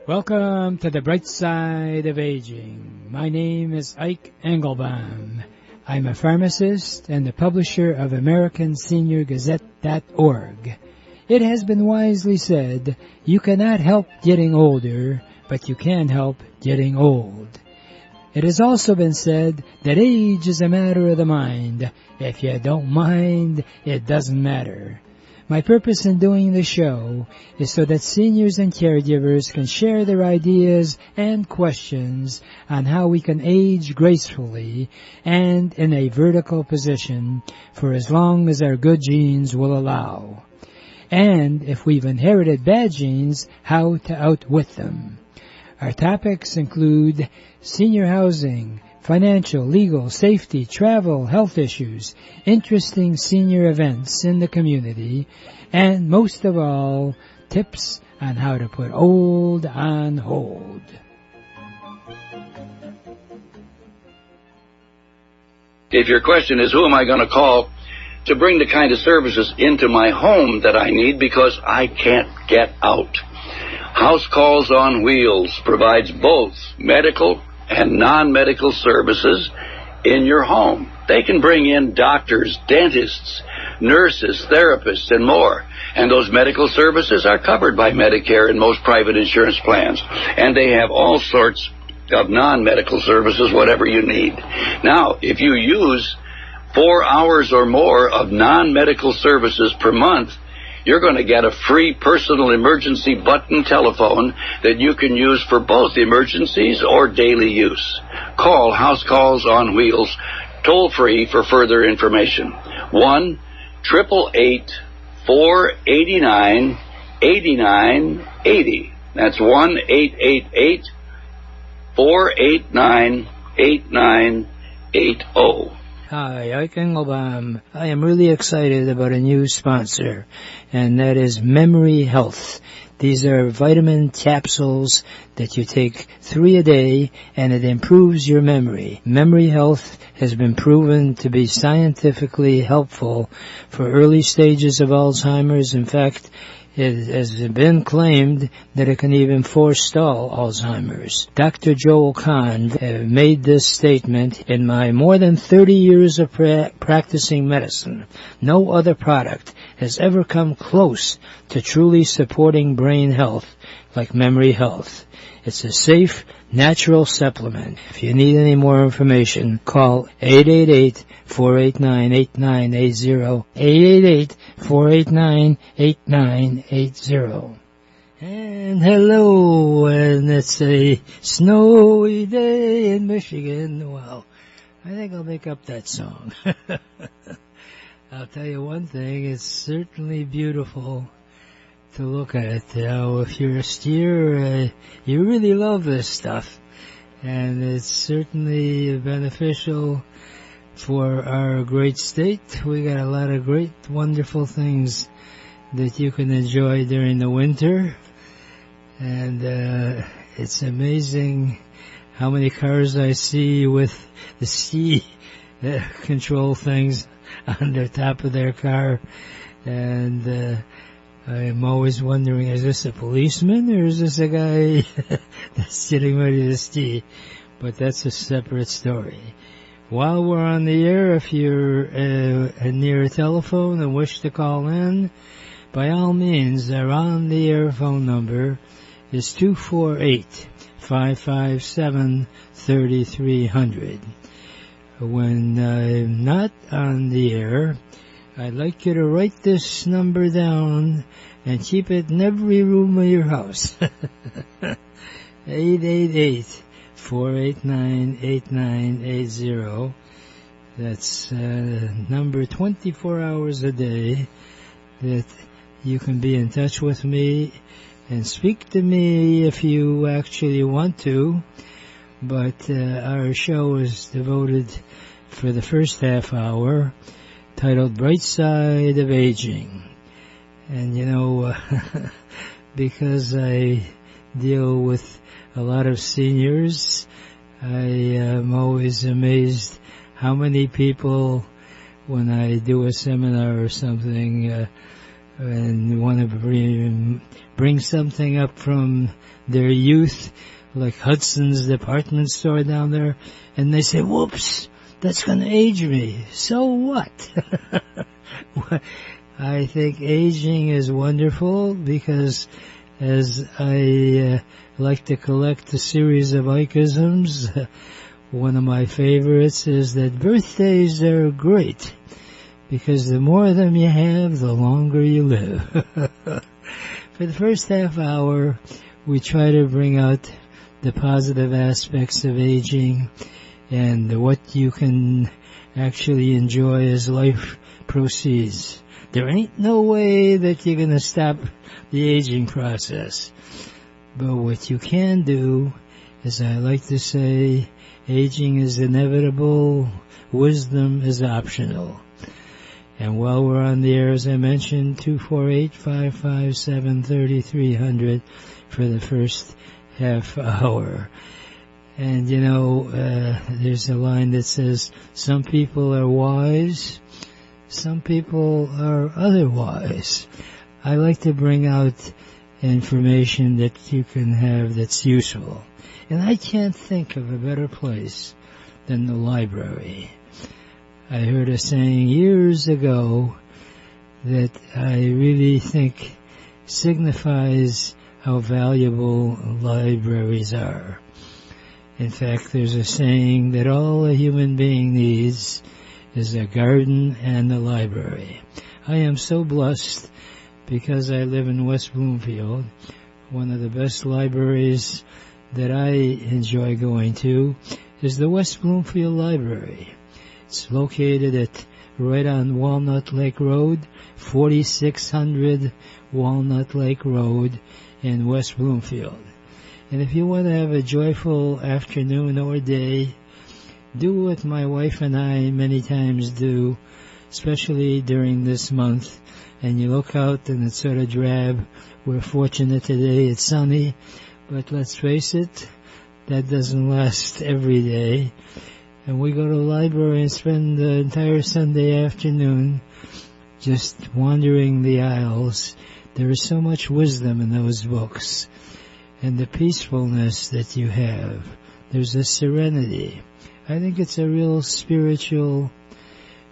Welcome to the bright side of aging. My name is Ike Engelbaum. I'm a pharmacist and the publisher of AmericanSeniorGazette.org. It has been wisely said, you cannot help getting older, but you can help getting old. It has also been said that age is a matter of the mind. If you don't mind, it doesn't matter. My purpose in doing the show is so that seniors and caregivers can share their ideas and questions on how we can age gracefully and in a vertical position for as long as our good genes will allow. And if we've inherited bad genes, how to outwit them. Our topics include senior housing, financial, legal, safety, travel, health issues, interesting senior events in the community, and most of all, tips on how to put old on hold. If your question is, who am I going to call to bring the kind of services into my home that I need because I can't get out? House Calls on Wheels provides both medical and non-medical services in your home. They can bring in doctors, dentists, nurses, therapists, and more. And those medical services are covered by Medicare and most private insurance plans. And they have all sorts of non-medical services, whatever you need. Now, if you use 4 hours or more of non-medical services per month, you're going to get a free personal emergency button telephone that you can use for both emergencies or daily use. Call House Calls on Wheels toll-free for further information. 1-888-489-8980. That's 1-888-489-8980. Hi, Ike Engelbaum. I am really excited about a new sponsor, and that is Memory Health. These are vitamin capsules that you take 3 a day, and it improves your memory. Memory Health has been proven to be scientifically helpful for early stages of Alzheimer's. In fact, it has been claimed that it can even forestall Alzheimer's. Dr. Joel Kahn made this statement, in my more than 30 years of practicing medicine, no other product has ever come close to truly supporting brain health like Memory Health. It's a safe, natural supplement. If you need any more information, call 888-489-8980, 888-489-8980. And hello, and it's a snowy day in Michigan. Well, I think I'll make up that song. I'll tell you one thing, it's certainly beautiful to look at. If you're a skier, you really love this stuff. And it's certainly beneficial for our great state. We got a lot of great, wonderful things that you can enjoy during the winter. And it's amazing how many cars I see with the ski control things on the top of their car. And I'm always wondering, is this a policeman or is this a guy that's getting ready to ski? But that's a separate story. While we're on the air, if you're near a telephone and wish to call in, by all means, our on-the-air phone number is 248-557-3300. When I'm not on the air, I'd like you to write this number down and keep it in every room of your house. 888-489-8980. That's number 24 hours a day that you can be in touch with me and speak to me if you actually want to. But our show is devoted for the first half hour, titled Bright Side of Aging. And because I deal with a lot of seniors, I am always amazed how many people, when I do a seminar or something, and want to bring something up from their youth, like Hudson's department store down there, and they say, whoops, that's going to age me. So what? I think aging is wonderful because as I like to collect a series of Ikeisms, one of my favorites is that birthdays are great because the more of them you have, the longer you live. For the first half hour, we try to bring out the positive aspects of aging and what you can actually enjoy as life proceeds. There ain't no way that you're going to stop the aging process. But what you can do, as I like to say, aging is inevitable, wisdom is optional. And while we're on the air, as I mentioned, 248-557-3300 for the first half hour. And, you know, there's a line that says, some people are wise, some people are otherwise. I like to bring out information that you can have that's useful. And I can't think of a better place than the library. I heard a saying years ago that I really think signifies how valuable libraries are. In fact, there's a saying that all a human being needs is a garden and a library. I am so blessed because I live in West Bloomfield. One of the best libraries that I enjoy going to is the West Bloomfield Library. It's located right on Walnut Lake Road, 4600 Walnut Lake Road in West Bloomfield. And if you want to have a joyful afternoon or day, do what my wife and I many times do, especially during this month, and you look out and it's sort of drab. We're fortunate today, it's sunny, but let's face it, that doesn't last every day. And we go to the library and spend the entire Sunday afternoon just wandering the aisles. There is so much wisdom in those books. And the peacefulness that you have. There's a serenity. I think it's a real spiritual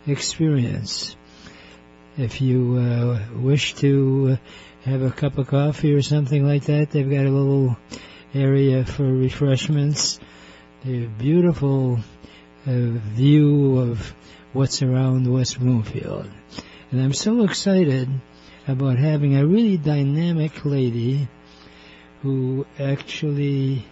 experience. If you wish to have a cup of coffee or something like that, they've got a little area for refreshments. A beautiful view of what's around West Bloomfield. And I'm so excited about having a really dynamic lady who actually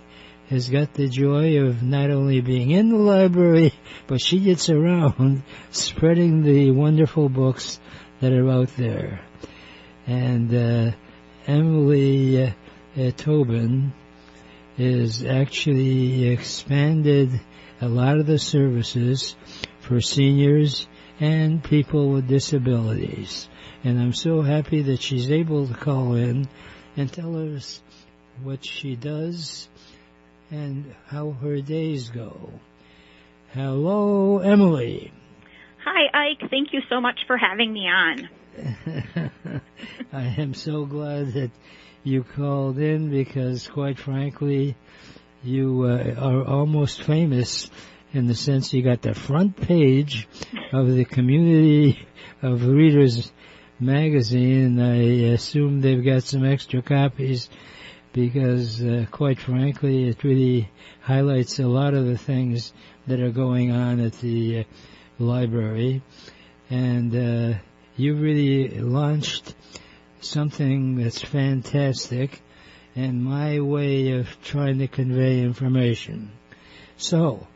has got the joy of not only being in the library, but she gets around spreading the wonderful books that are out there. And Emily Tobin is actually expanded a lot of the services for seniors and people with disabilities. And I'm so happy that she's able to call in and tell us what she does and how her days go. Hello, Emily. Hi, Ike. Thank you so much for having me on. I am so glad that you called in because, quite frankly, you are almost famous in the sense you got the front page of the Community of Readers magazine. I assume they've got some extra copies because, quite frankly, it really highlights a lot of the things that are going on at the library. And you really launched something that's fantastic and my way of trying to convey information. So,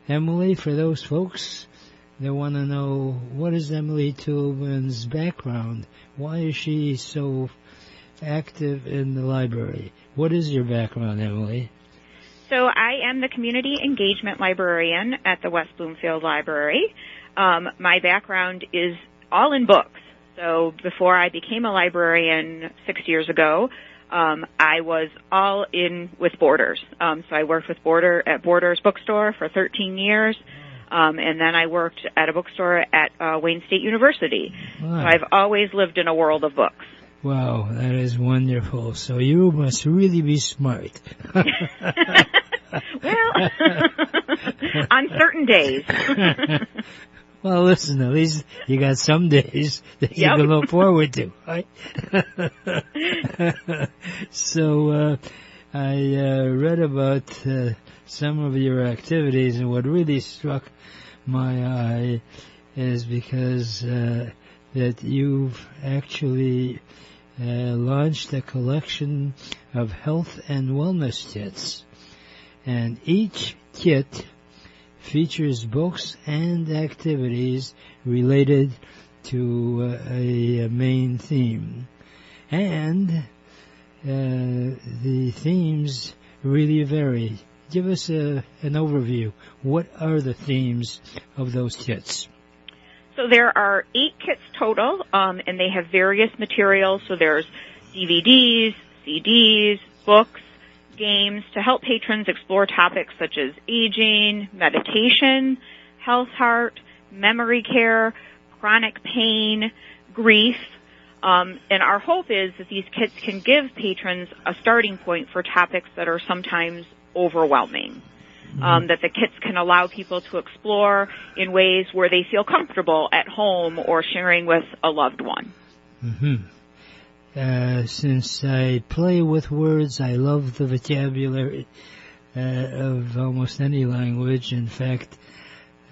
Emily, for those folks that want to know, what is Emily Tobin's background? Why is she so active in the library? What is your background, Emily? So I am the community engagement librarian at the West Bloomfield Library. My background is all in books. So before I became a librarian 6 years ago, I was all in with Borders. So I worked with at Borders Bookstore for 13 years. And then I worked at a bookstore at Wayne State University. Wow. So I've always lived in a world of books. Wow, that is wonderful. So you must really be smart. Well, on certain days. Well, listen, at least you got some days that you can look forward to, right? So I read about some of your activities, and what really struck my eye is because that you've actually launched a collection of health and wellness kits. And each kit features books and activities related to a main theme. And the themes really vary. Give us an overview. What are the themes of those kits? So there are 8 kits total, and they have various materials. So there's DVDs, CDs, books, games to help patrons explore topics such as aging, meditation, health, heart, memory care, chronic pain, grief. And our hope is that these kits can give patrons a starting point for topics that are sometimes overwhelming. That the kits can allow people to explore in ways where they feel comfortable at home or sharing with a loved one. Mm-hmm. Since I play with words, I love the vocabulary of almost any language. In fact,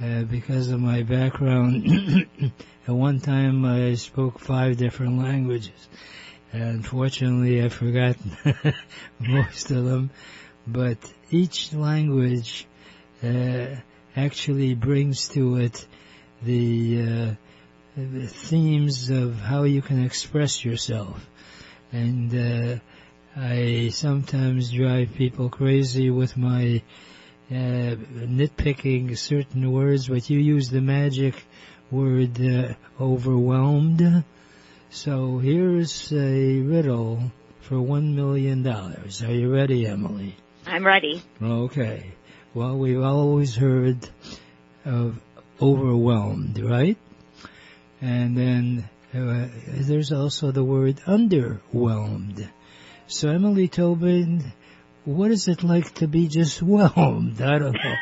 because of my background, at one time I spoke 5 different languages. Unfortunately, I've forgotten most of them. But each language actually brings to it the themes of how you can express yourself. And I sometimes drive people crazy with my nitpicking certain words, but you use the magic word overwhelmed. So here's a riddle for $1 million. Are you ready, Emily? I'm ready. Okay. Well, we've always heard of overwhelmed, right? And then there's also the word underwhelmed. So, Emily Tobin, what is it like to be just whelmed? I don't know.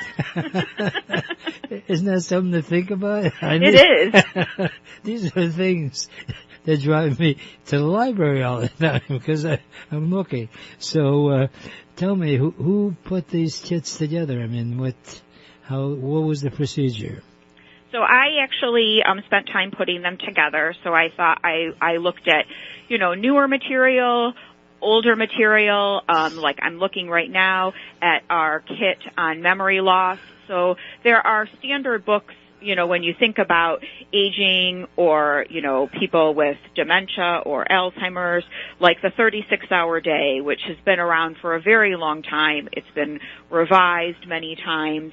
Isn't that something to think about? It is. These are things that drive me to the library all the time because I'm looking. So, tell me, who put these kits together? I mean, what was the procedure? So I actually spent time putting them together. So I thought I looked at, newer material, older material. Like I'm looking right now at our kit on memory loss. So there are standard books, when you think about aging or, people with dementia or Alzheimer's, like the 36-hour day, which has been around for a very long time. It's been revised many times.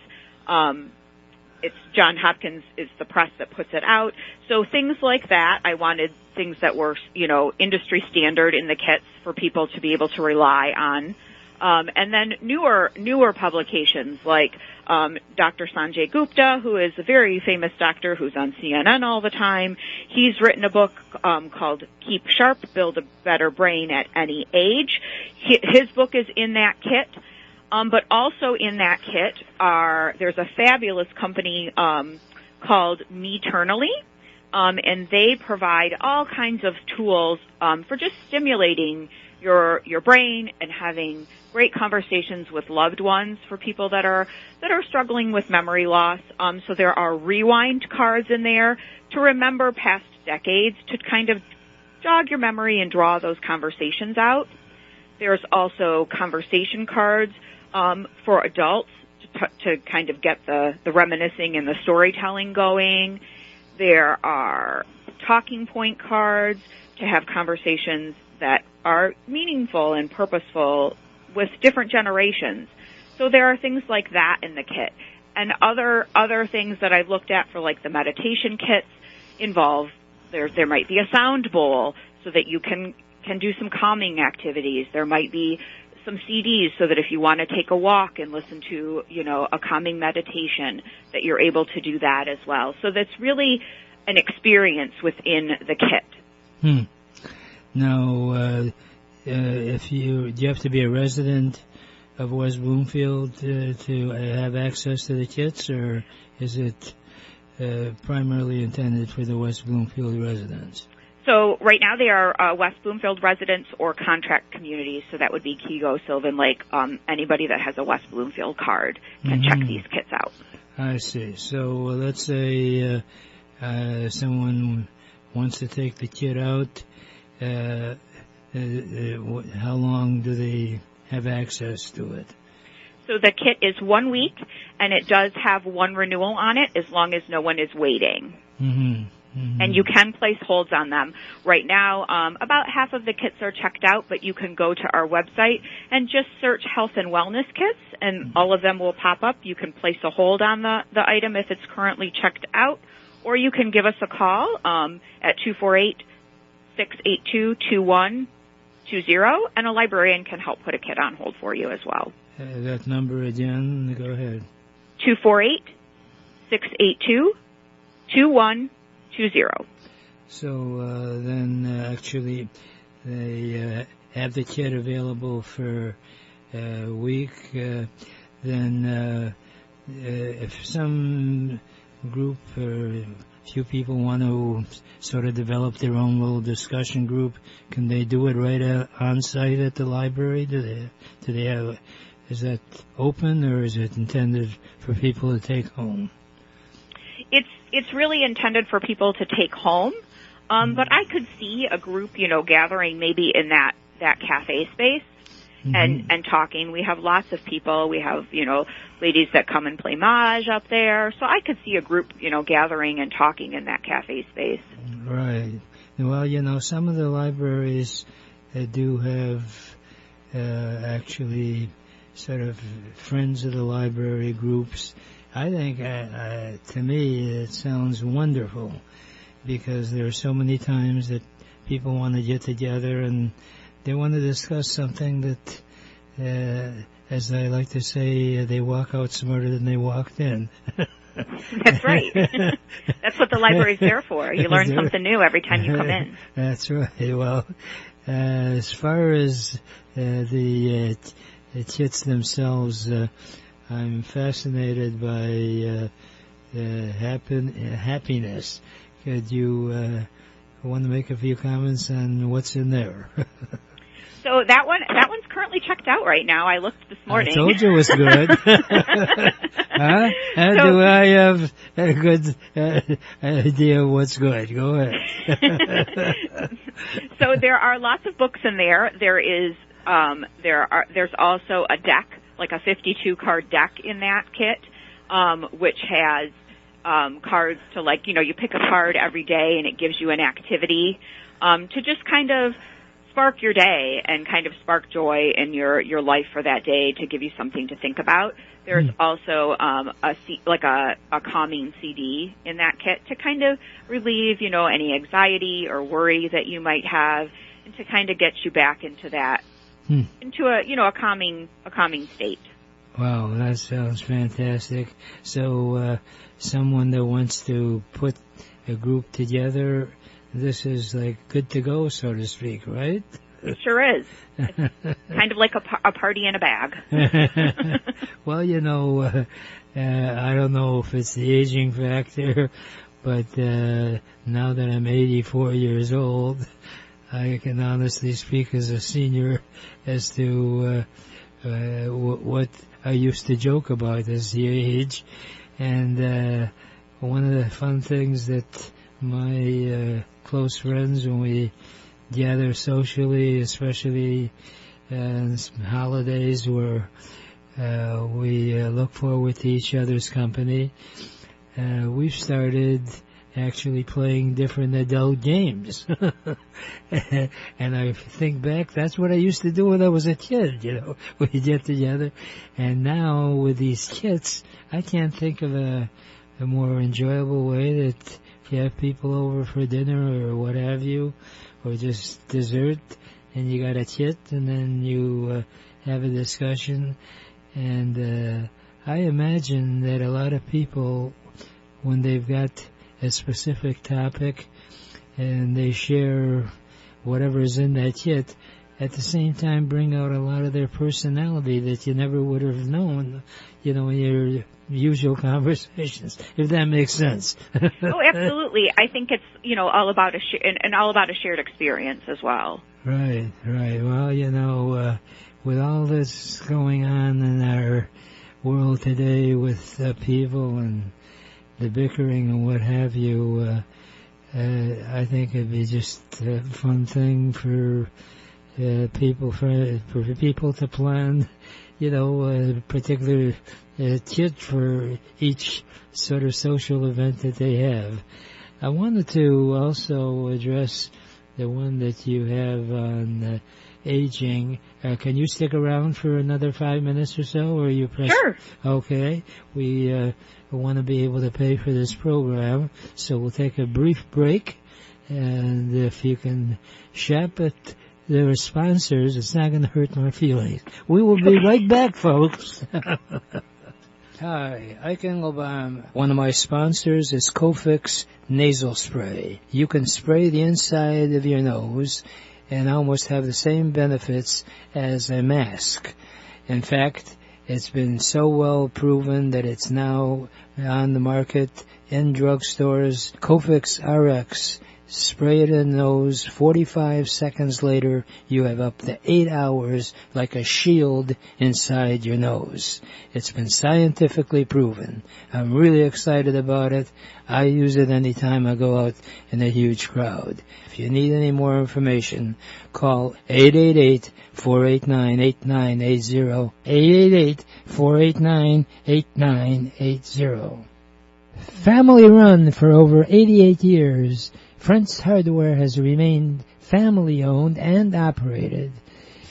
It's John Hopkins is the press that puts it out. So things like that, I wanted things that were, industry standard in the kits for people to be able to rely on. And then newer publications like Dr. Sanjay Gupta, who is a very famous doctor who's on CNN all the time. He's written a book called Keep Sharp, Build a Better Brain at Any Age. His book is in that kit. But also in that kit there's a fabulous company called Meternally, and they provide all kinds of tools for just stimulating your brain and having great conversations with loved ones for people that are struggling with memory loss. So there are rewind cards in there to remember past decades to kind of jog your memory and draw those conversations out. There's also conversation cards for adults to kind of get the reminiscing and the storytelling going. There are talking point cards to have conversations that are meaningful and purposeful with different generations. So there are things like that in the kit. And other things that I've looked at for like the meditation kits involve there might be a sound bowl so that you can do some calming activities. There might be some CDs so that if you want to take a walk and listen to, a calming meditation, that you're able to do that as well. So that's really an experience within the kit. Now, do you have to be a resident of West Bloomfield to have access to the kits, or is it primarily intended for the West Bloomfield residents? So right now they are West Bloomfield residents or contract communities, so that would be Kego, Sylvan Lake. Anybody that has a West Bloomfield card can check these kits out. I see. So let's say someone wants to take the kit out. How long do they have access to it? So the kit is 1 week, and it does have one renewal on it as long as no one is waiting. And you can place holds on them. Right now, about half of the kits are checked out, but you can go to our website and just search health and wellness kits, and all of them will pop up. You can place a hold on the item if it's currently checked out, or you can give us a call at 248-682-2120, and a librarian can help put a kit on hold for you as well. That number again, go ahead. 248-682-2120. So then actually they have the kit available for a week. Then if some group or few people want to sort of develop their own little discussion group, can they do it right on site at the library? Do they have? Is that open, or is it intended for people to take home? It's really intended for people to take home, but I could see a group, gathering maybe in that cafe space and talking. We have lots of people. We have, ladies that come and play Mahjong up there. So I could see a group, gathering and talking in that cafe space. Right. Well, some of the libraries do have actually sort of friends of the library groups. I think, to me, it sounds wonderful, because there are so many times that people want to get together and they want to discuss something that, as I like to say, they walk out smarter than they walked in. That's right. That's what the library's there for. You learn something new every time you come in. That's right. Well, as far as the kits themselves, I'm fascinated by happiness. Could you want to make a few comments on what's in there? So that one's currently checked out right now. I looked this morning. I told you it was good. Huh? Do I have a good idea of what's good? Go ahead. So there are lots of books in there. There's also a deck, like a 52 card deck in that kit, which has cards to, like, you pick a card every day and it gives you an activity to just kind of spark your day and kind of spark joy in your life for that day, to give you something to think about. There's also a calming CD in that kit to kind of relieve, any anxiety or worry that you might have, and to kind of get you back into that, into a calming state. Wow, that sounds fantastic. So someone that wants to put a group together, this is like good to go, so to speak, right? It sure is. It's kind of like a party in a bag. Well, I don't know if it's the aging factor, but now that I'm 84 years old, I can honestly speak as a senior as to what I used to joke about as the age. And one of the fun things that my close friends, when we gather socially, especially holidays where we look forward to each other's company, we've started actually playing different adult games. And I think back, that's what I used to do when I was a kid, we'd get together. And now with these kits, I can't think of a more enjoyable way that if you have people over for dinner or what have you, or just dessert, and you got a kit, and then you have a discussion. And I imagine that a lot of people, when they've got a specific topic and they share whatever's in that kit, at the same time bring out a lot of their personality that you never would have known, in your usual conversations, if that makes sense. Oh, absolutely. I think it's, all about all about a shared experience as well. Right. Well, with all this going on in our world today with upheaval and the bickering and what have you, I think it'd be just a fun thing for people to plan, a particular kit for each sort of social event that they have. I wanted to also address the one that you have on aging. Can you stick around for another 5 minutes or so, or are you pressed? Sure. Okay. We want to be able to pay for this program, so we'll take a brief break, and if you can shop at their sponsors, it's not going to hurt my feelings. We will be right back, folks. Hi, Ike Engelbaum. One of my sponsors is Cofix Nasal Spray. You can spray the inside of your nose and almost have the same benefits as a mask. In fact, it's been so well proven that it's now on the market in drugstores. Cofix RX. Spray it in the nose. 45 seconds later, you have up to 8 hours like a shield inside your nose. It's been scientifically proven. I'm really excited about it. I use it anytime I go out in a huge crowd. If you need any more information, call 888-489-8980. 888-489-8980. Family run for over 88 years. Friends Hardware has remained family-owned and operated.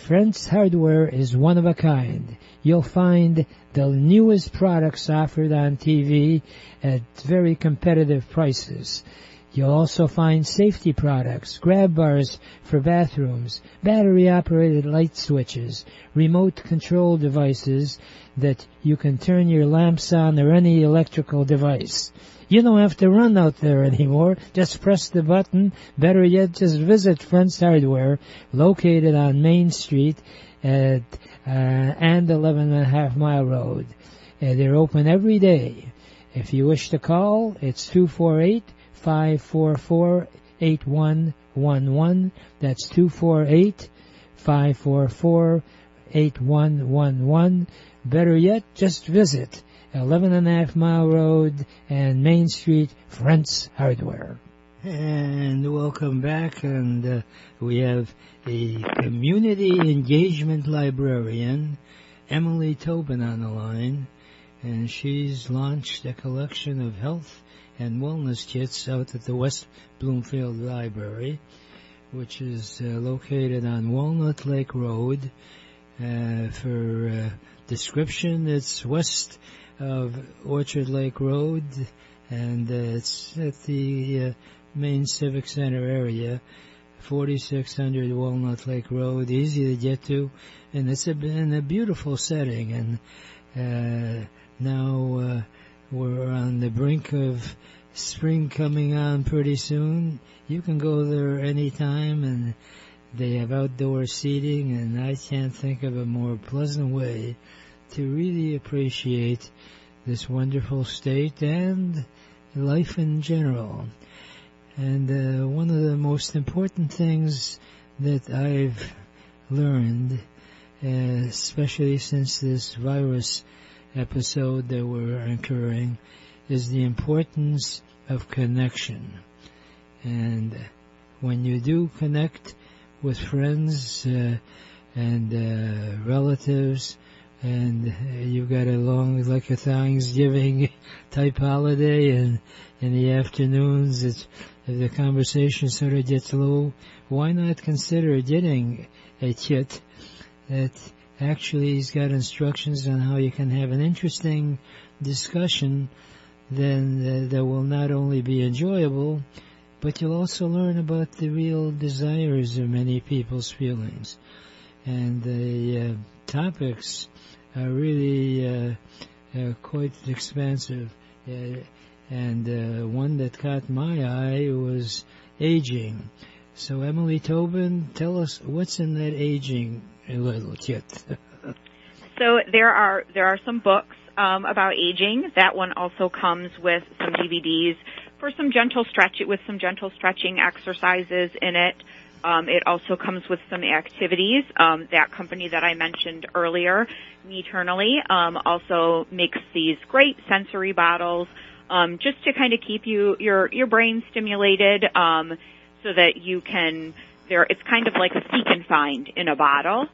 Friends Hardware is one of a kind. You'll find the newest products offered on TV at very competitive prices. You'll also find safety products, grab bars for bathrooms, battery-operated light switches, remote control devices that you can turn your lamps on or any electrical device. You don't have to run out there anymore. Just press the button. Better yet, just visit Friends Hardware, located on Main Street and 11.5 Mile Road. They're open every day. If you wish to call, it's 248-544-8111. That's 248-544-8111. Better yet, just visit 11.5 Mile Road and Main Street, Friends Hardware. And welcome back, and we have the Community Engagement Librarian, Emily Tobin, on the line, and she's launched a collection of health and wellness kits out at the West Bloomfield Library, which is located on Walnut Lake Road. For description, it's west of Orchard Lake Road, and it's at the main Civic Center area, 4600 Walnut Lake Road, easy to get to, and it's in a beautiful setting. And now we're on the brink of spring coming on pretty soon. You can go there anytime, and they have outdoor seating, and I can't think of a more pleasant way to really appreciate this wonderful state and life in general. And one of the most important things that I've learned, especially since this virus episode that we're incurring, is the importance of connection. And when you do connect with friends and relatives, and you've got a long, like a Thanksgiving type holiday, and in the afternoons if the conversation sort of gets low, why not consider getting a kit that actually has got instructions on how you can have an interesting discussion then that will not only be enjoyable, but you'll also learn about the real desires of many people's feelings. And the topics are really quite expansive. And one that caught my eye was aging. So, Emily Tobin, tell us what's in that aging little kit. So there are some books about aging. That one also comes with some DVDs for some gentle stretching exercises in it. It also comes with some activities. That company that I mentioned earlier, Eternally, also makes these great sensory bottles, just to kind of keep your brain stimulated, so that you can. It's kind of like a seek and find in a bottle.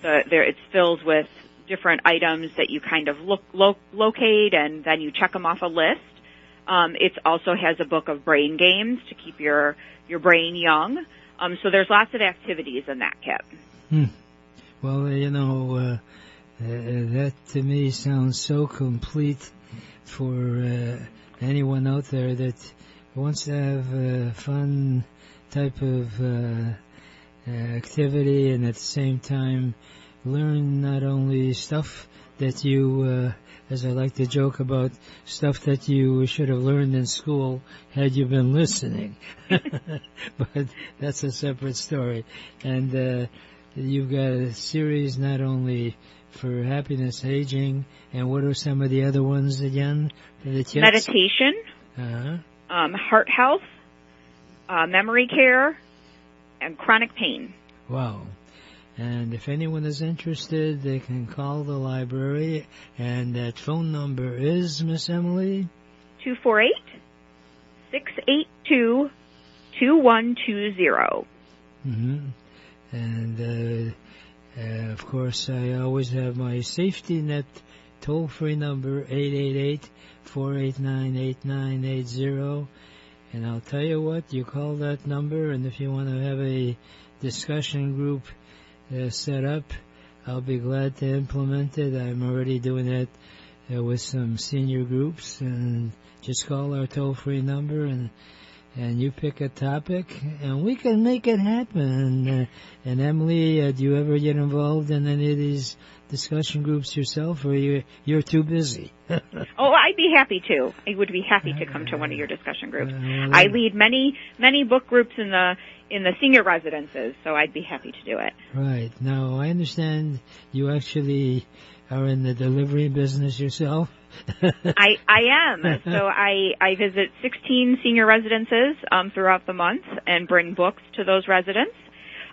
It's filled with different items that you kind of locate, and then you check them off a list. It also has a book of brain games to keep your brain young. So there's lots of activities in that kit. Well, that to me sounds so complete for anyone out there that wants to have a fun type of activity and at the same time learn not only stuff that you, as I like to joke about, stuff that you should have learned in school had you been listening. But that's a separate story. And you've got a series not only for happiness, aging, and what are some of the other ones again? Meditation, heart health, memory care, and chronic pain. Wow. And if anyone is interested, they can call the library, and that phone number is, Miss Emily? 248-682-2120. Mm-hmm. And, of course, I always have my safety net toll-free number, 888-489-8980. And I'll tell you what, you call that number, and if you want to have a discussion group set up, I'll be glad to implement it. I'm already doing it with some senior groups, and just call our toll-free number, and you pick a topic, and we can make it happen. And Emily, do you ever get involved in any of these discussion groups yourself, or you're too busy? Oh, I'd be happy to. I would be happy to come to one of your discussion groups. I lead many book groups in the senior residences, so I'd be happy to do it. Right. Now, I understand you actually are in the delivery business yourself. I am. So I visit 16 senior residences throughout the month and bring books to those residents.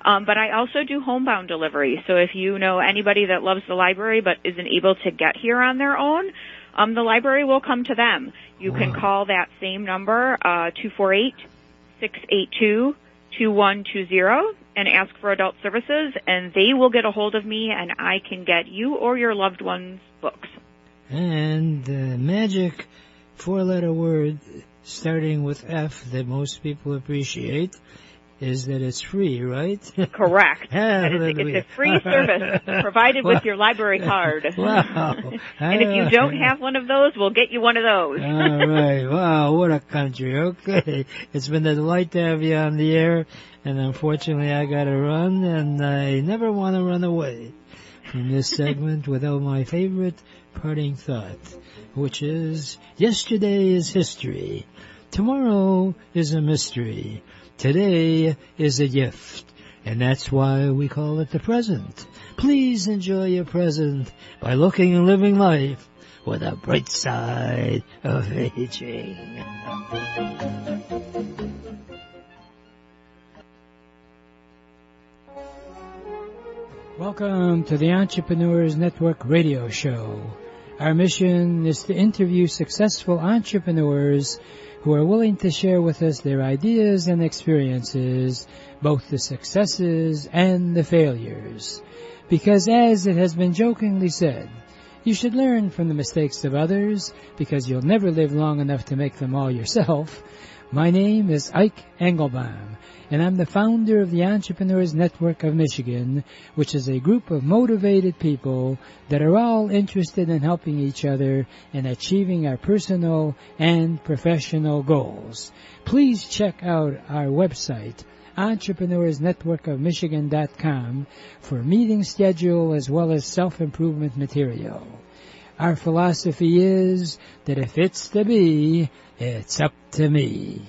But I also do homebound delivery. So if you know anybody that loves the library but isn't able to get here on their own, the library will come to them. You can call that same number, 248-682-2120, and ask for adult services, and they will get a hold of me, and I can get you or your loved one's books. And the magic four-letter word starting with F that most people appreciate is that it's free, right? Correct. It's a free service provided with your library card. Wow. And if you don't have one of those, we'll get you one of those. All right. Wow, what a country. Okay. It's been a delight to have you on the air, and unfortunately I got to run, and I never want to run away from this segment without my favorite parting thought, which is, yesterday is history. Tomorrow is a mystery. Today is a gift, and that's why we call it the present. Please enjoy your present by looking and living life with a bright side of aging. Welcome to the Entrepreneurs Network radio show. Our mission is to interview successful entrepreneurs who are willing to share with us their ideas and experiences, both the successes and the failures. Because as it has been jokingly said, you should learn from the mistakes of others, because you'll never live long enough to make them all yourself. My name is Ike Engelbaum, and I'm the founder of the Entrepreneurs Network of Michigan, which is a group of motivated people that are all interested in helping each other and achieving our personal and professional goals. Please check out our website, EntrepreneursNetworkofMichigan.com, for meeting schedule as well as self-improvement material. Our philosophy is that if it's to be, it's up to me.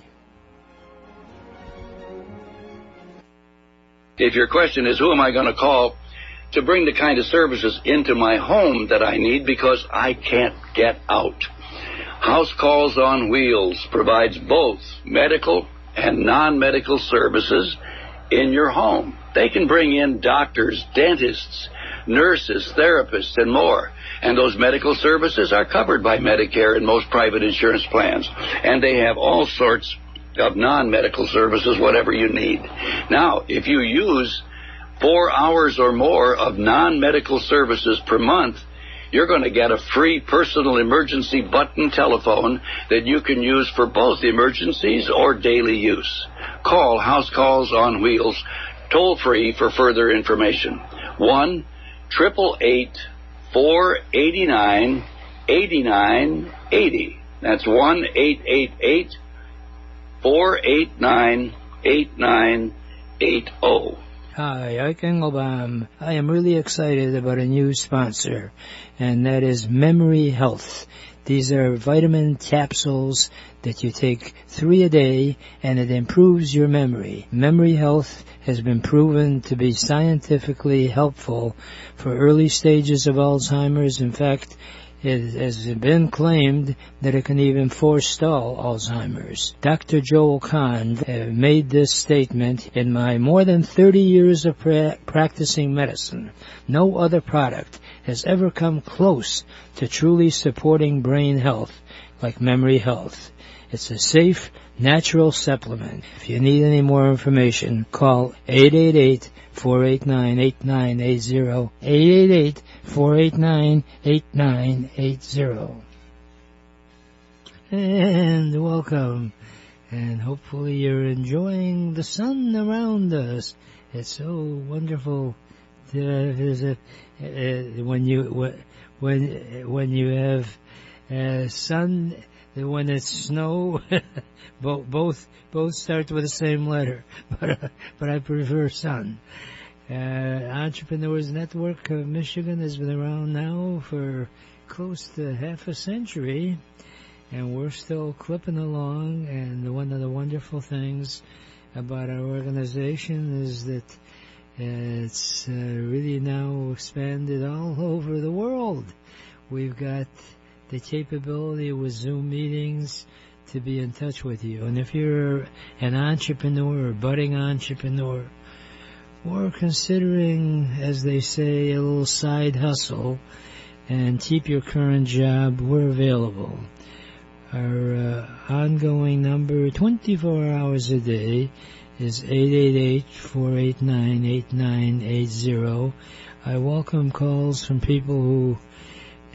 If your question is, who am I going to call to bring the kind of services into my home that I need because I can't get out? House Calls on Wheels provides both medical and non-medical services in your home. They can bring in doctors, dentists, nurses, therapists, and more. And those medical services are covered by Medicare and most private insurance plans. And they have all sorts of non-medical services, whatever you need. Now, if you use 4 hours or more of non-medical services per month, you're going to get a free personal emergency button telephone that you can use for both emergencies or daily use. Call House Calls on Wheels toll-free for further information. 1-888-489-8980. That's 1-888-489-8980. Hi, Ike Engelbaum. I am really excited about a new sponsor, and that is Memory Health. These are vitamin capsules that you take 3 a day, and it improves your memory. Memory Health has been proven to be scientifically helpful for early stages of Alzheimer's. In fact, it has been claimed that it can even forestall Alzheimer's. Dr. Joel Kahn made this statement: in my more than 30 years of practicing medicine, no other product has ever come close to truly supporting brain health like Memory Health. It's a safe, natural supplement. If you need any more information, call 888-489-8980, 888-489-8980. And welcome. And hopefully you're enjoying the sun around us. It's so wonderful to visit when you have sun. When it's snow, both start with the same letter, but I prefer sun. Entrepreneurs Network of Michigan has been around now for close to half a century, and we're still clipping along. And one of the wonderful things about our organization is that it's really now expanded all over the world. We've got the capability with Zoom meetings to be in touch with you. And if you're an entrepreneur or budding entrepreneur, or considering, as they say, a little side hustle and keep your current job, we're available. Our ongoing number 24 hours a day is 888-489-8980. I welcome calls from people who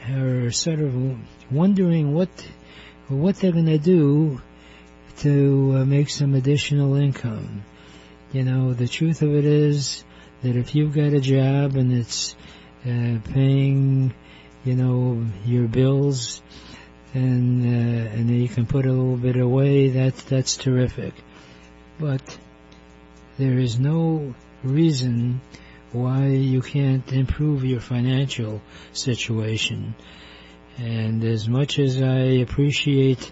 are sort of wondering what they're going to do to make some additional income. You know, the truth of it is that if you've got a job and it's paying, your bills, and you can put a little bit away, that's terrific. But there is no reason why you can't improve your financial situation. And as much as I appreciate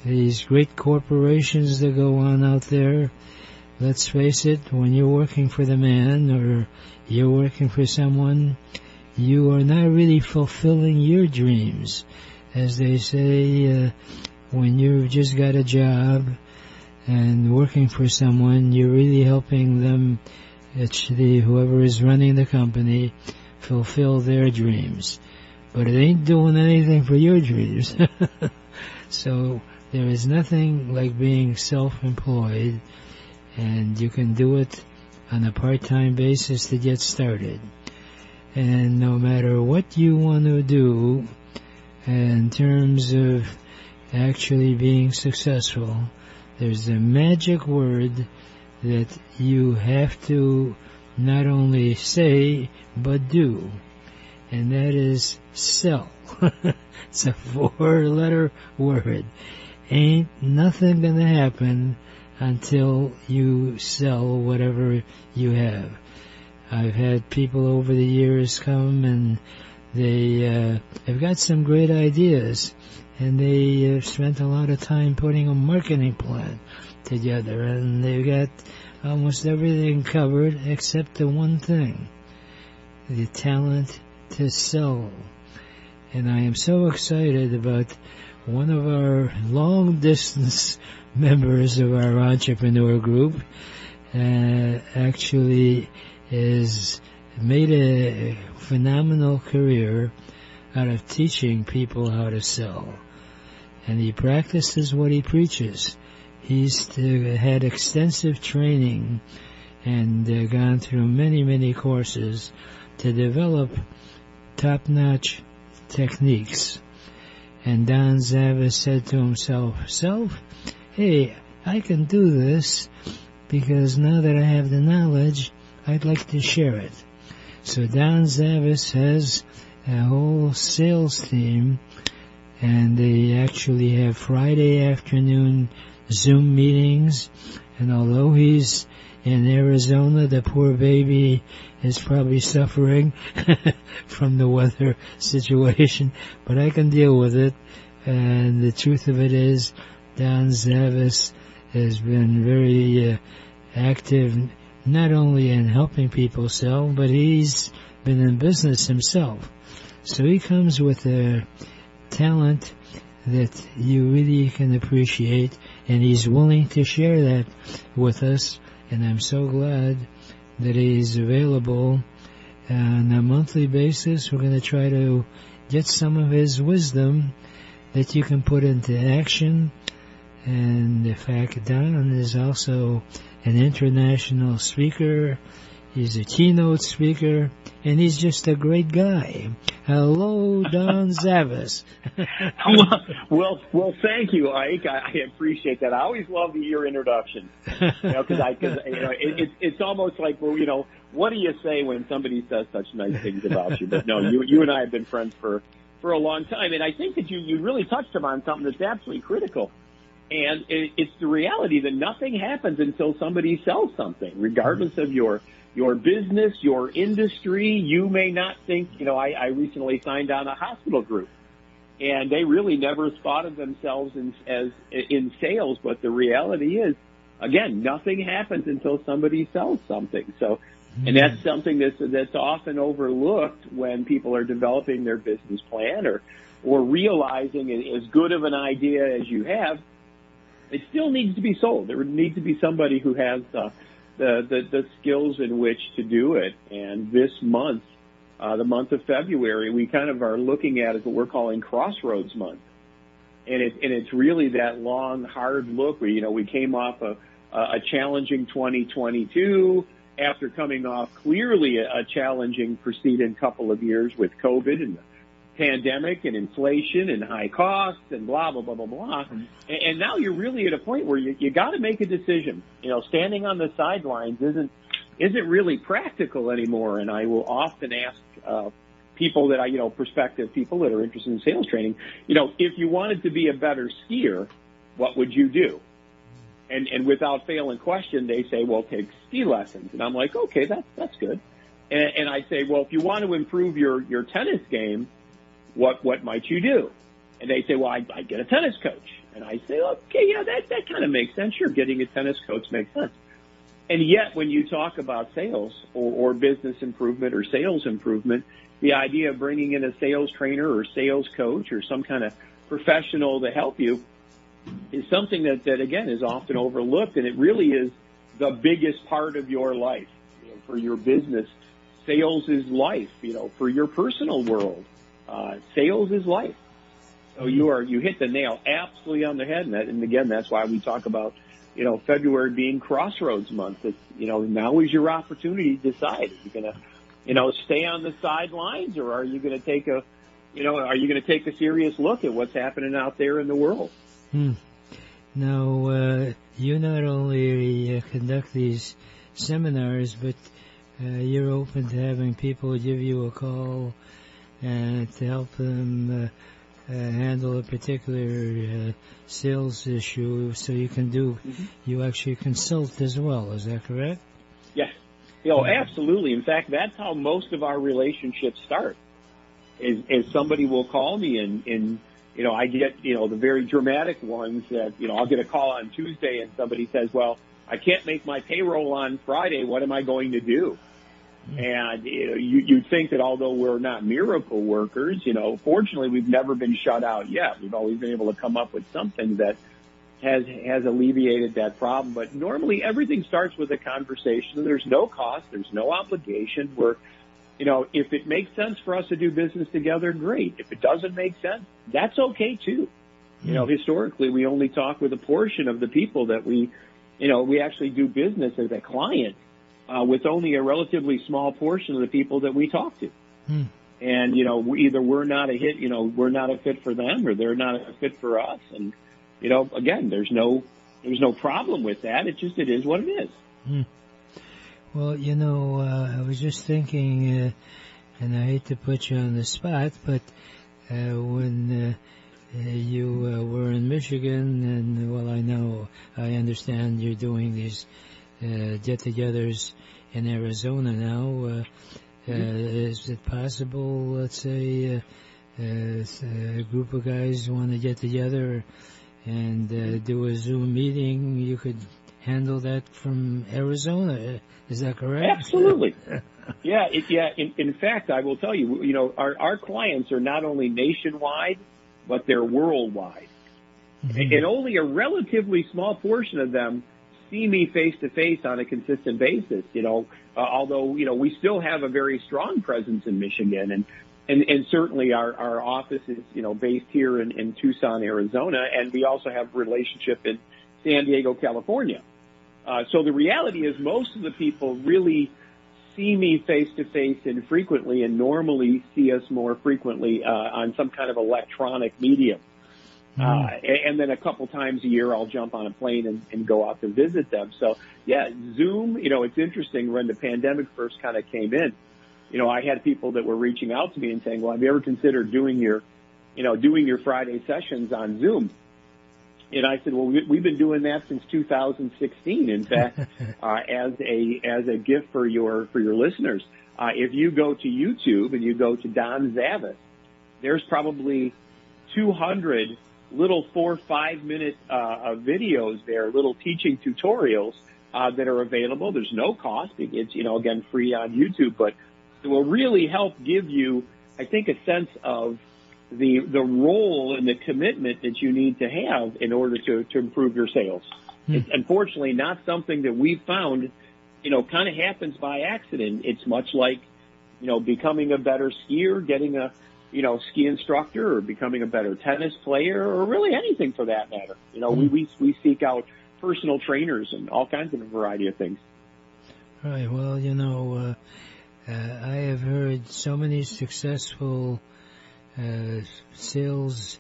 these great corporations that go on out there, let's face it, when you're working for the man or you're working for someone, you are not really fulfilling your dreams. As they say, when you've just got a job and working for someone, you're really helping them, whoever is running the company, fulfill their dreams. But it ain't doing anything for your dreams. So there is nothing like being self-employed, and you can do it on a part-time basis to get started. And no matter what you want to do in terms of actually being successful, there's a magic word that you have to not only say, but do. And that is sell. It's a 4-letter word. Ain't nothing gonna happen until you sell whatever you have. I've had people over the years come and they have got some great ideas, and they have spent a lot of time putting a marketing plan together, and they've got almost everything covered except the one thing, the talent to sell. And I am so excited about one of our long-distance members of our entrepreneur group actually has made a phenomenal career out of teaching people how to sell. And he practices what he preaches. He's had extensive training and gone through many courses to develop top-notch techniques. And Don Zavis said to himself, hey, I can do this because now that I have the knowledge, I'd like to share it. So Don Zavis has a whole sales team, and they actually have Friday afternoon Zoom meetings. And although he's in Arizona, the poor baby is probably suffering from the weather situation, but I can deal with it. And the truth of it is, Don Zavis has been very active, not only in helping people sell, but he's been in business himself. So he comes with a talent that you really can appreciate, and he's willing to share that with us. And I'm so glad that he's available on a monthly basis. We're going to try to get some of his wisdom that you can put into action. And in fact, Don is also an international speaker. He's a keynote speaker, and he's just a great guy. Hello, Don Zavis. well, thank you, Ike. I appreciate that. I always love your introduction, because it's almost like, well, what do you say when somebody says such nice things about you? But no, you and I have been friends for a long time, and I think that you really touched upon something that's absolutely critical. And it's the reality that nothing happens until somebody sells something, regardless of your business, your industry. You may not think, I recently signed on a hospital group, and they really never thought of themselves as in sales. But the reality is, again, nothing happens until somebody sells something. So, and that's something that's often overlooked when people are developing their business plan or realizing as good of an idea as you have, it still needs to be sold. There needs to be somebody who has the skills in which to do it. And this month, the month of February, we kind of are looking at as what we're calling Crossroads Month. And it's really that long, hard look where, we came off a challenging 2022 after coming off clearly a challenging preceding couple of years with COVID and the pandemic and inflation and high costs and blah, blah, blah, blah, blah. And now you're really at a point where you got to make a decision. Standing on the sidelines isn't really practical anymore. And I will often ask people that prospective people that are interested in sales training, if you wanted to be a better skier, what would you do? And without fail and question, they say, well, take ski lessons. And I'm like, okay, that's good. And I say, well, if you want to improve your tennis game, what might you do? And they say, well, I get a tennis coach. And I say, okay, yeah, that kind of makes sense. Sure, getting a tennis coach makes sense. And yet, when you talk about sales or business improvement or sales improvement, the idea of bringing in a sales trainer or sales coach or some kind of professional to help you is something that again, is often overlooked. And it really is the biggest part of your life. For your business, sales is life. For your personal world, sales is life. So you hit the nail absolutely on the head. And again, that's why we talk about, February being Crossroads Month. It's, now is your opportunity to decide. Are you going to, stay on the sidelines, or are you going to take a serious look at what's happening out there in the world? Now, you not only conduct these seminars, but you're open to having people give you a call and to help them handle a particular sales issue, so you can do, you actually consult as well. Is that correct? Yes. Absolutely. In fact, that's how most of our relationships start. Is somebody will call me and I get, the very dramatic ones that, I'll get a call on Tuesday and somebody says, well, I can't make my payroll on Friday. What am I going to do? And you'd think that although we're not miracle workers, fortunately we've never been shut out yet. We've always been able to come up with something that has alleviated that problem. But normally everything starts with a conversation. There's no cost. There's no obligation. We're, if it makes sense for us to do business together, great. If it doesn't make sense, that's okay too. Historically, we only talk with a portion of the people that we actually do business as a client with only a relatively small portion of the people that we talk to. And, either we're not a hit, we're not a fit for them, or they're not a fit for us. And, again, there's no problem with that. It is what it is. Well, I was just thinking, and I hate to put you on the spot, but when you were in Michigan, and, I understand you're doing these get-togethers in Arizona now. Is it possible, let's say, a group of guys want to get together and do a Zoom meeting? You could handle that from Arizona. Is that correct? Absolutely. Yeah. In fact, I will tell you, our clients are not only nationwide, but they're worldwide. And only a relatively small portion of them see me face to face on a consistent basis, although, we still have a very strong presence in Michigan, and certainly our office is, based here in Tucson, Arizona, and we also have a relationship in San Diego, California. So the reality is most of the people really see me face to face infrequently and normally see us more frequently on some kind of electronic medium. And then a couple times a year, I'll jump on a plane and go out to visit them. So, yeah, Zoom, it's interesting when the pandemic first kind of came in. I had people that were reaching out to me and saying, well, have you ever considered doing your Friday sessions on Zoom? And I said, well, we've been doing that since 2016. In fact, as a gift for your listeners, if you go to YouTube and you go to Don Zavis, there's probably 200 little 4 or 5 minute videos there, little teaching tutorials that are available. There's no cost. It's again free on YouTube, but it will really help give you, I think, a sense of the role and the commitment that you need to have in order to improve your sales. It's unfortunately not something that we've found, kind of happens by accident. It's much like, becoming a better skier, getting a, ski instructor, or becoming a better tennis player, or really anything for that matter. We seek out personal trainers and all kinds of a variety of things. Right. Well, I have heard so many successful sales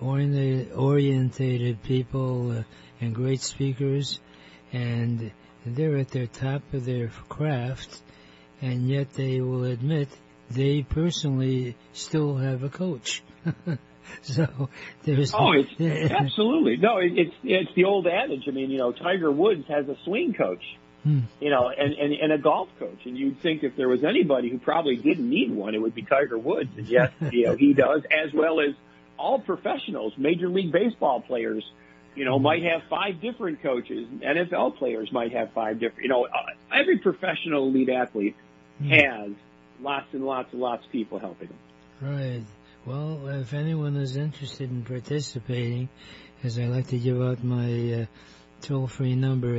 orientated people and great speakers, and they're at their top of their craft, and yet they will admit they personally still have a coach. So there's it's absolutely it's the old adage. I mean, Tiger Woods has a swing coach, and a golf coach, and you'd think if there was anybody who probably didn't need one, it would be Tiger Woods, and yet he does, as well as all professionals. Major League Baseball players, might have 5 different coaches. NFL players might have 5 different. Every professional elite athlete has lots and lots and lots of people helping them. Right. Well, if anyone is interested in participating, as I like to give out my toll-free number,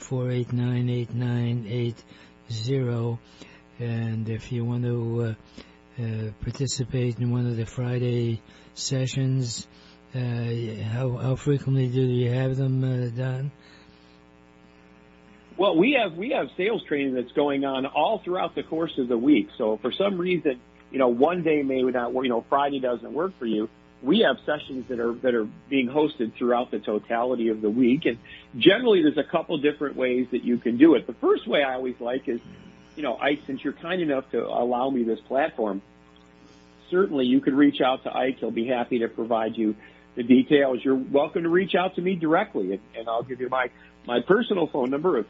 888-489-8980, and if you want to participate in one of the Friday sessions, how frequently do you have them, Don? Well, we have sales training that's going on all throughout the course of the week. So for some reason, one day may not, Friday doesn't work for you, we have sessions that are being hosted throughout the totality of the week. And generally there's a couple different ways that you can do it. The first way I always like is, Ike, since you're kind enough to allow me this platform, certainly you could reach out to Ike. He'll be happy to provide you the details. You're welcome to reach out to me directly, and I'll give you my personal phone number of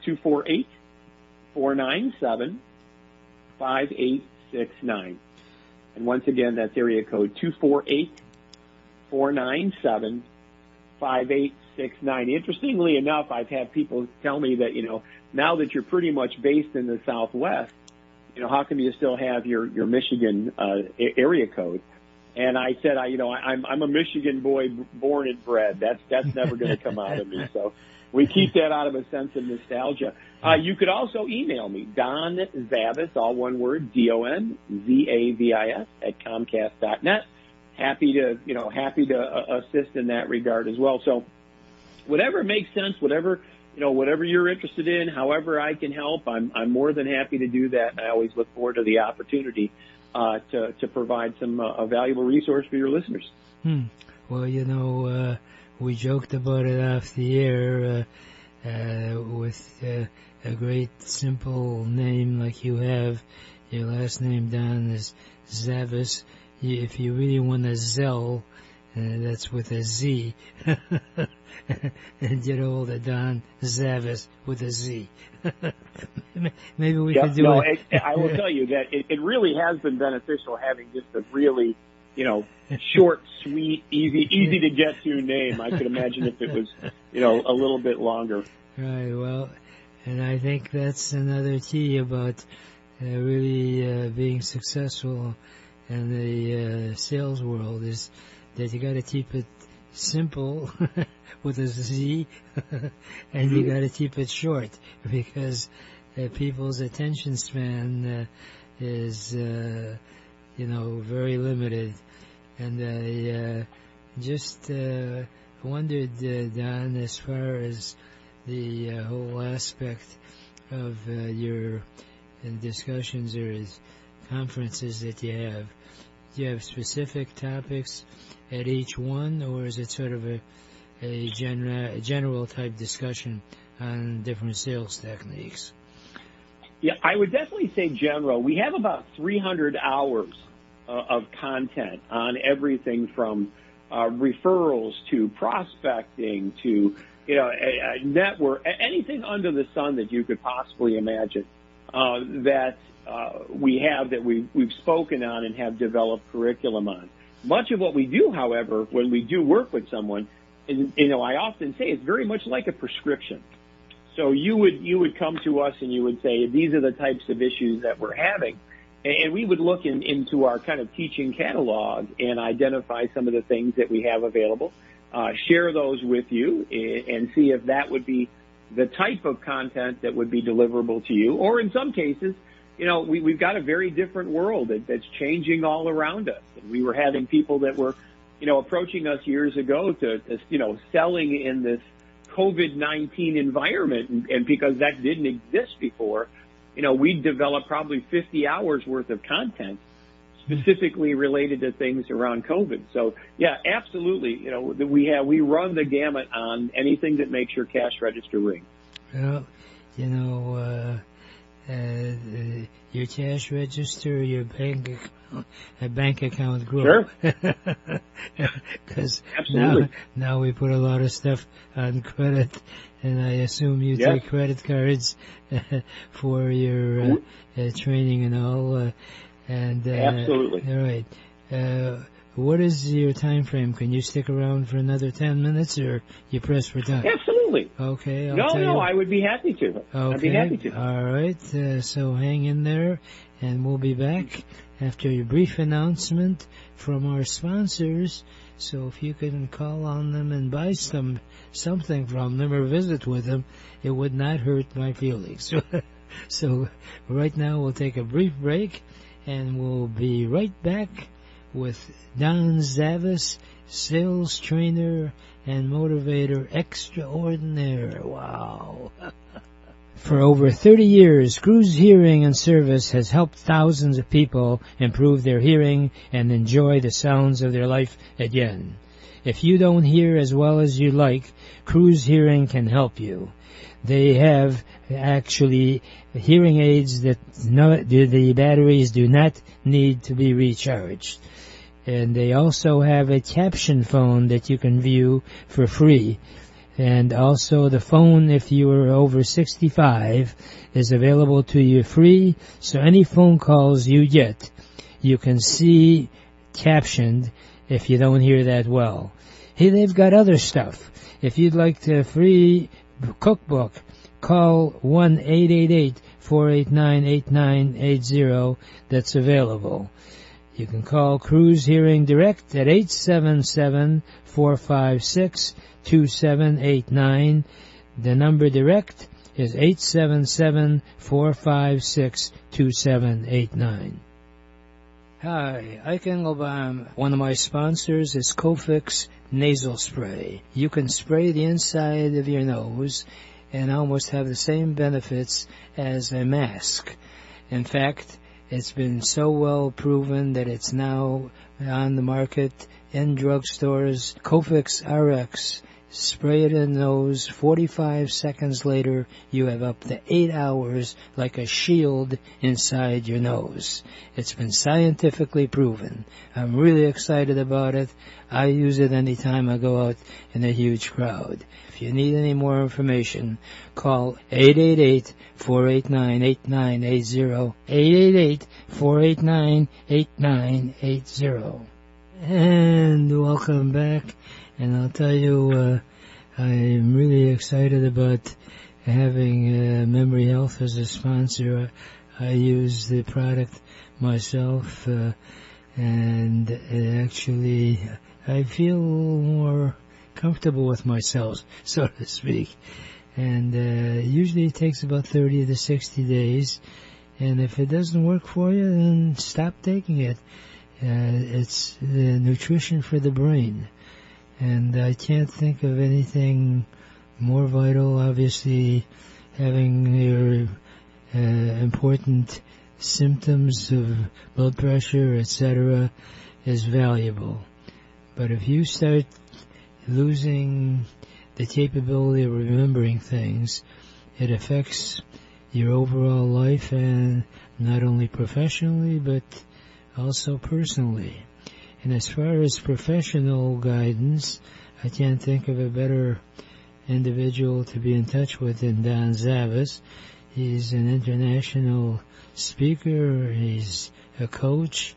248-497-5869. And once again, that's area code 248-497-5869. Interestingly enough, I've had people tell me that, now that you're pretty much based in the Southwest, how come you still have your Michigan area code? And I said, I'm a Michigan boy, born and bred. That's never going to come out of me. So we keep that out of a sense of nostalgia. You could also email me, Don Zavis, all one word, DONZAVIS @Comcast.net. Happy to assist in that regard as well. So whatever makes sense, whatever you're interested in, however I can help, I'm more than happy to do that. And I always look forward to the opportunity to provide some a valuable resource for your listeners. Well, we joked about it off the air with a great simple name like you have. Your last name, Don, is Zavis. If you really want to Zell, that's with a Z. And get hold of Don Zavis with a Z. Maybe we could do it. I will tell you that it really has been beneficial having just a really, short, sweet, easy to get to name. I could imagine if it was, a little bit longer. Right. Well, and I think that's another key about really being successful in the sales world is that you got to keep it simple with a Z, and you got to keep it short because people's attention span is, very limited. And I just wondered, Don, as far as the whole aspect of your discussions or conferences that you have. Do you have specific topics at each one, or is it sort of a general type discussion on different sales techniques? Yeah, I would definitely say general. We have about 300 hours of content on everything from referrals to prospecting to network, anything under the sun that you could possibly imagine that we have that we've spoken on and have developed curriculum on. Much of what we do, however, when we do work with someone, is, I often say it's very much like a prescription. So you would come to us and you would say, these are the types of issues that we're having. And we would look into our kind of teaching catalog and identify some of the things that we have available, share those with you and see if that would be the type of content that would be deliverable to you. Or in some cases, we've got a very different world that's changing all around us. And we were having people that were, approaching us years ago to selling in this COVID-19 environment. And because that didn't exist before, we developed probably 50 hours worth of content specifically related to things around COVID. So yeah, absolutely. We run the gamut on anything that makes your cash register ring. Well, your cash register, your bank account grow. Sure. Because absolutely. Now we put a lot of stuff on credit, and I assume you take credit cards for your training and all. Absolutely. All right. What is your time frame? Can you stick around for another 10 minutes, or you press for time? Absolutely. Okay. No, I would be happy to. Okay. I'd be happy to. All right. So hang in there, and we'll be back after a brief announcement from our sponsors. So if you can call on them and buy something from them or visit with them, it would not hurt my feelings. So right now we'll take a brief break, and we'll be right back with Don Zavis, sales trainer and motivator extraordinaire. Wow. For over 30 years, Cruz Hearing and Service has helped thousands of people improve their hearing and enjoy the sounds of their life again. If you don't hear as well as you like, Cruz Hearing can help you. They have actually hearing aids that the batteries do not need to be recharged. And they also have a caption phone that you can view for free. And also the phone, if you are over 65, is available to you free. So any phone calls you get, you can see captioned if you don't hear that well. Hey, they've got other stuff. If you'd like the free cookbook, call 1-888-489-8980. That's available. You can call Cruz Hearing Direct at 877-456-2789. The number direct is 877-456-2789. Hi, Ike Engelbaum. One of my sponsors is Cofix Nasal Spray. You can spray the inside of your nose and almost have the same benefits as a mask. In fact, it's been so well proven that it's now on the market in drugstores. Cofix RX. Spray it in the nose. 45 seconds later, you have up to 8 hours like a shield inside your nose. It's been scientifically proven. I'm really excited about it. I use it anytime I go out in a huge crowd. If you need any more information, call 888-489-8980. 888-489-8980. And welcome back. And I'll tell you, I'm really excited about having Memory Health as a sponsor. I use the product myself, and actually I feel more comfortable with myself, so to speak. And usually it takes about 30 to 60 days. And if it doesn't work for you, then stop taking it. It's nutrition for the brain. And I can't think of anything more vital. Obviously, having your important symptoms of blood pressure, etc., is valuable. But if you start losing the capability of remembering things, it affects your overall life, and not only professionally, but also personally. And as far as professional guidance, I can't think of a better individual to be in touch with than Don Zavis. He's an international speaker, he's a coach,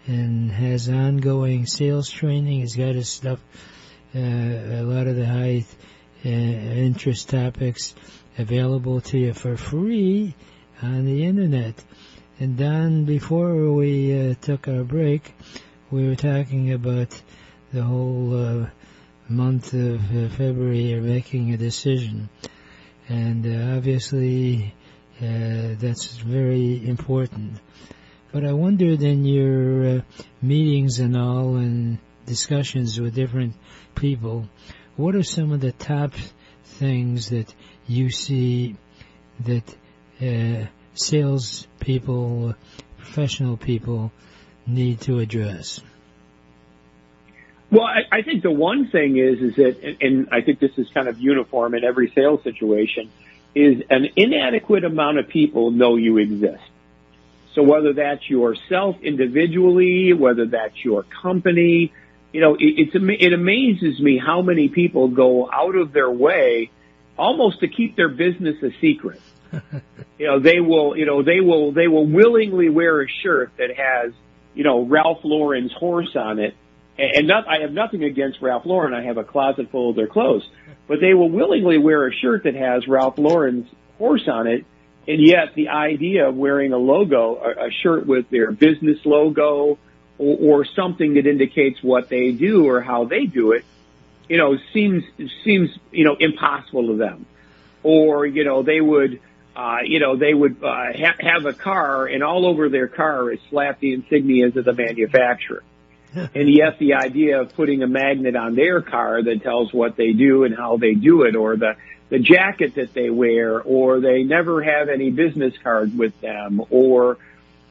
and has ongoing sales training. He's got his stuff, a lot of the high interest topics available to you for free on the internet. And Don, before we took our break, we were talking about the whole month of February, you're making a decision. And obviously that's very important. But I wondered in your meetings and all and discussions with different people, what are some of the top things that you see that sales people, professional people need to address? Well, I think the one thing is that, and I think this is kind of uniform in every sales situation, is an inadequate amount of people know you exist. So whether that's yourself individually, whether that's your company, you know, it amazes me how many people go out of their way almost to keep their business a secret. They will willingly wear a shirt that has, Ralph Lauren's horse on it. And I have nothing against Ralph Lauren. I have a closet full of their clothes. But they will willingly wear a shirt that has Ralph Lauren's horse on it. And yet the idea of wearing a logo, a shirt with their business logo or something that indicates what they do or how they do it, seems impossible to them. Or, they would have a car and all over their car is slapped the insignias of the manufacturer. And yet the idea of putting a magnet on their car that tells what they do and how they do it, or the jacket that they wear, or they never have any business cards with them, or,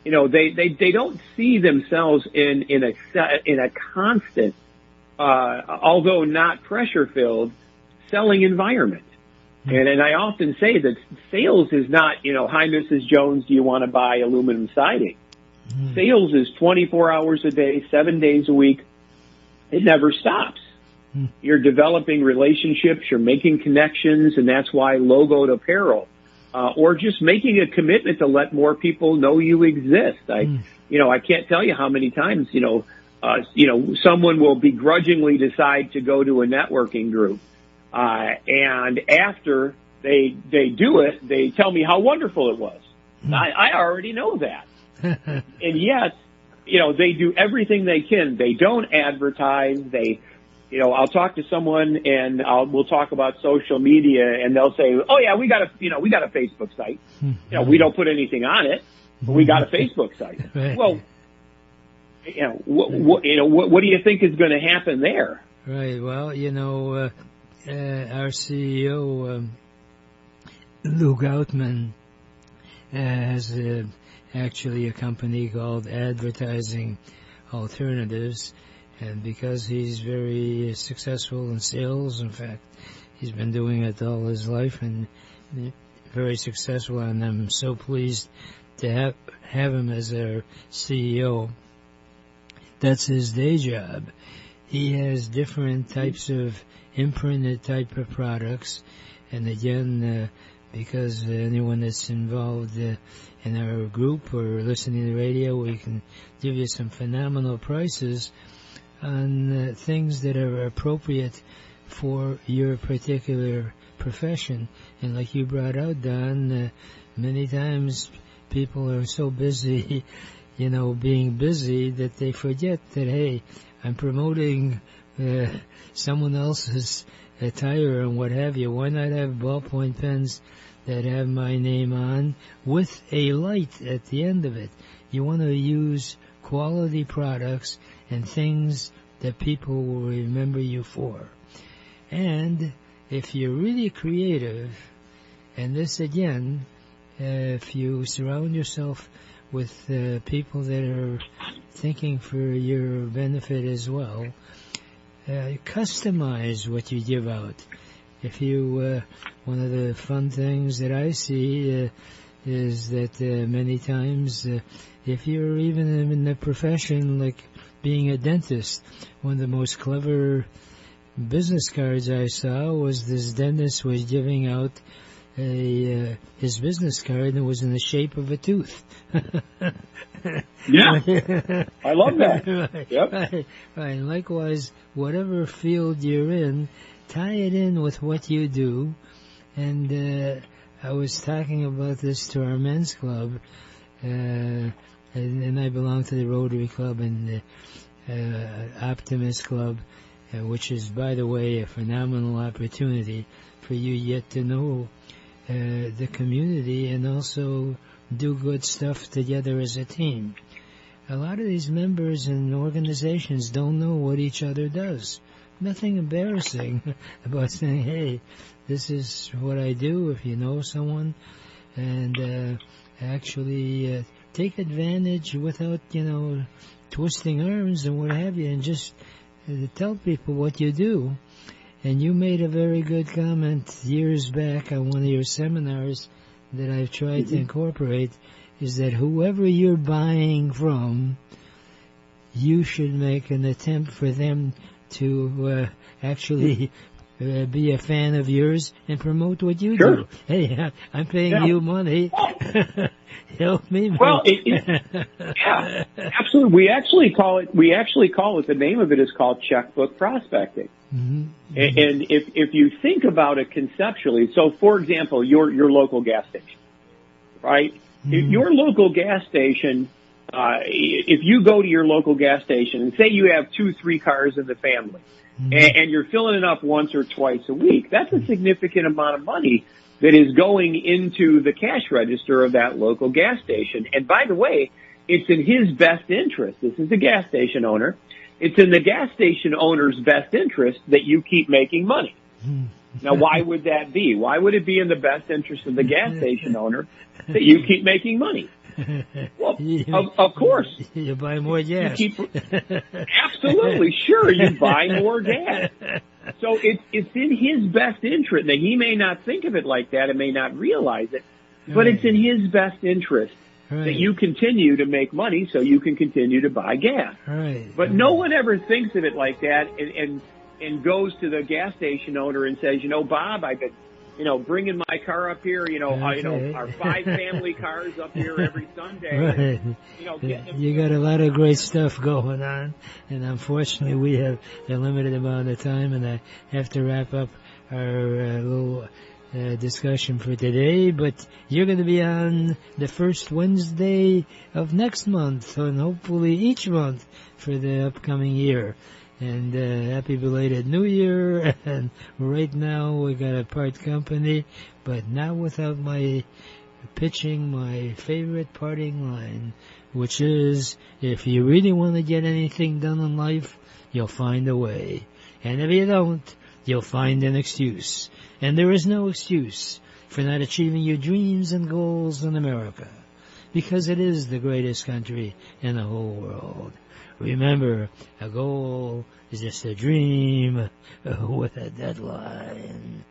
you know, they don't see themselves in a constant, although not pressure filled, selling environment. And I often say that sales is not, you know, hi, Mrs. Jones, do you want to buy aluminum siding? Sales is 24 hours a day, 7 days a week. It never stops. You're developing relationships, you're making connections, and that's why logoed apparel, or just making a commitment to let more people know you exist. I can't tell you how many times, someone will begrudgingly decide to go to a networking group. And after they do it, they tell me how wonderful it was. I already know that. And yet, you know, they do everything they can. They don't advertise. I'll talk to someone and we'll talk about social media, and they'll say, "Oh yeah, we got a Facebook site. We don't put anything on it, but we got a Facebook site." Right. Well, what do you think is going to happen there? Right. Well, our CEO, Lou Goutman, has actually a company called Advertising Alternatives, and because he's very successful in sales, in fact, he's been doing it all his life and very successful, and I'm so pleased to have him as our CEO. That's his day job. He has different types of imprinted type of products, and again, because anyone that's involved in our group or listening to the radio, we can give you some phenomenal prices on things that are appropriate for your particular profession. And like you brought out, Don, many times people are so busy, being busy, that they forget that, hey, I'm promoting someone else's attire and what have you. Why not have ballpoint pens that have my name on with a light at the end of it? You want to use quality products and things that people will remember you for. And if you're really creative, and this again, if you surround yourself with people that are thinking for your benefit as well, customize what you give out. If you, one of the fun things that I see is that many times, if you're even in the profession like being a dentist, one of the most clever business cards I saw was this dentist was giving out his business card, and it was in the shape of a tooth. Yeah, I love that. Right, yep. Right. And likewise, whatever field you're in, tie it in with what you do. And I was talking about this to our men's club, and I belong to the Rotary Club and the Optimist Club, which is, by the way, a phenomenal opportunity for you yet to know the community and also do good stuff together as a team. A lot of these members and organizations don't know what each other does. Nothing embarrassing about saying, hey, this is what I do, if you know someone, and actually take advantage without, twisting arms and what have you, and just tell people what you do. And you made a very good comment years back on one of your seminars that I've tried to incorporate, is that whoever you're buying from, you should make an attempt for them to actually be a fan of yours and promote what you do. Hey, I'm paying you money. Help me. Well, yeah, absolutely. We actually call it. The name of it is called checkbook prospecting. Mm-hmm. And if you think about it conceptually, so for example, your local gas station, right? Mm-hmm. Your local gas station. If you go to your local gas station and say you have 2-3 cars in the family, mm-hmm. and you're filling it up once or twice a week, that's a significant amount of money that is going into the cash register of that local gas station. And by the way, it's in his best interest. This is the gas station owner. it's in the gas station owner's best interest that you keep making money. Now, why would that be? Why would it be in the best interest of the gas station owner that you keep making money? Well, of course. You buy more gas. Absolutely, sure, you buy more gas. So it's in his best interest. Now, he may not think of it like that and may not realize it, but it's in his best interest that you continue to make money so you can continue to buy gas. But no one ever thinks of it like that and goes to the gas station owner and says, Bob, I've been, bringing my car up here, our 5 family cars up here every Sunday. You got a lot of great stuff going on, and unfortunately we have a limited amount of time, and I have to wrap up our little discussion for today, but you're going to be on the first Wednesday of next month, and hopefully each month for the upcoming year. And happy belated New Year. And right now we got a part company, but not without my pitching my favorite parting line, which is, if you really want to get anything done in life, you'll find a way. And if you don't, you'll find an excuse. And there is no excuse for not achieving your dreams and goals in America, because it is the greatest country in the whole world. Remember, a goal is just a dream with a deadline.